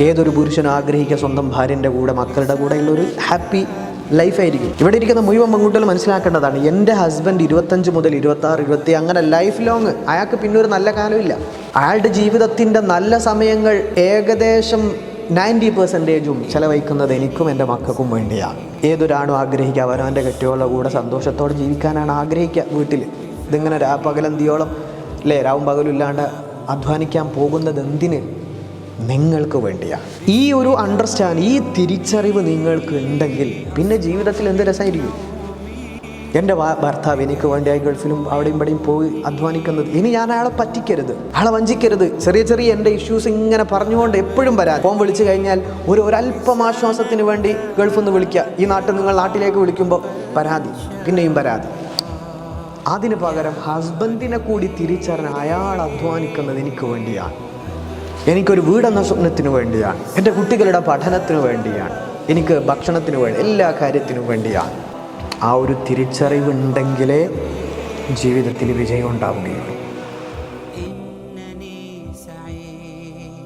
ഏതൊരു പുരുഷനും ആഗ്രഹിക്കുക സ്വന്തം ഭാര്യൻ്റെ കൂടെ മക്കളുടെ കൂടെയുള്ള ഒരു ഹാപ്പി ലൈഫായിരിക്കും. ഇവിടെ ഇരിക്കുന്ന മുഴുവൻ പെൺകുട്ടികൾ മനസ്സിലാക്കേണ്ടതാണ്, എൻ്റെ ഹസ്ബൻഡ് 25 മുതൽ 26, 20 അങ്ങനെ ലൈഫ് ലോങ് അയാൾക്ക് പിന്നെ ഒരു നല്ല കാലമില്ല. അയാളുടെ ജീവിതത്തിൻ്റെ നല്ല സമയങ്ങൾ ഏകദേശം 90% ചിലവഴിക്കുന്നത് എനിക്കും എൻ്റെ മക്കൾക്കും വേണ്ടിയാണ്. ഏതൊരാണും ആഗ്രഹിക്കുക അവനവൻ്റെ കെട്ടിയോളുടെ കൂടെ സന്തോഷത്തോടെ ജീവിക്കാനാണ് ആഗ്രഹിക്കുക വീട്ടിൽ. ഇതിങ്ങനെ പകലന്തിയോളം അല്ലേ, രാവും പകലും ഇല്ലാണ്ട് അധ്വാനിക്കാൻ പോകുന്നത് എന്തിന്? നിങ്ങൾക്ക് വേണ്ടിയാണ്. ഈ ഒരു അണ്ടർസ്റ്റാൻഡ്, ഈ തിരിച്ചറിവ് നിങ്ങൾക്ക് ഉണ്ടെങ്കിൽ പിന്നെ ജീവിതത്തിൽ എന്ത് രസമായിരിക്കും. എൻ്റെ ഭർത്താവ് എനിക്ക് വേണ്ടിയായി ഗൾഫിലും അവിടെയും ഇവിടെയും പോയി അധ്വാനിക്കുന്നത്, ഇനി ഞാൻ അയാളെ പറ്റിക്കരുത്, അയാളെ വഞ്ചിക്കരുത്. ചെറിയ ചെറിയ എൻ്റെ ഇഷ്യൂസ് ഇങ്ങനെ പറഞ്ഞുകൊണ്ട് എപ്പോഴും പരാതി. ഫോൺ വിളിച്ചു കഴിഞ്ഞാൽ ഒരല്പം ആശ്വാസത്തിന് വേണ്ടി ഗൾഫിൽ നിന്ന് വിളിക്കുക, ഈ നാട്ടിൽ നിങ്ങൾ നാട്ടിലേക്ക് വിളിക്കുമ്പോൾ പരാതി, പിന്നെയും പരാതി. അതിന് പകരം ഹസ്ബൻഡിനെ കൂടി തിരിച്ചറിഞ്ഞ് അയാൾ അധ്വാനിക്കുന്നത് എനിക്ക് വേണ്ടിയാണ്, എനിക്കൊരു വീടെന്ന സ്വപ്നത്തിന് വേണ്ടിയാണ്, എൻ്റെ കുട്ടികളുടെ പഠനത്തിന് വേണ്ടിയാണ്, എനിക്ക് ഭക്ഷണത്തിന് വേണ്ടി, എല്ലാ കാര്യത്തിനും വേണ്ടിയാണ്. ആ ഒരു തിരിച്ചറിവുണ്ടെങ്കിലേ ജീവിതത്തിൽ വിജയം ഉണ്ടാവുകയുള്ളൂ.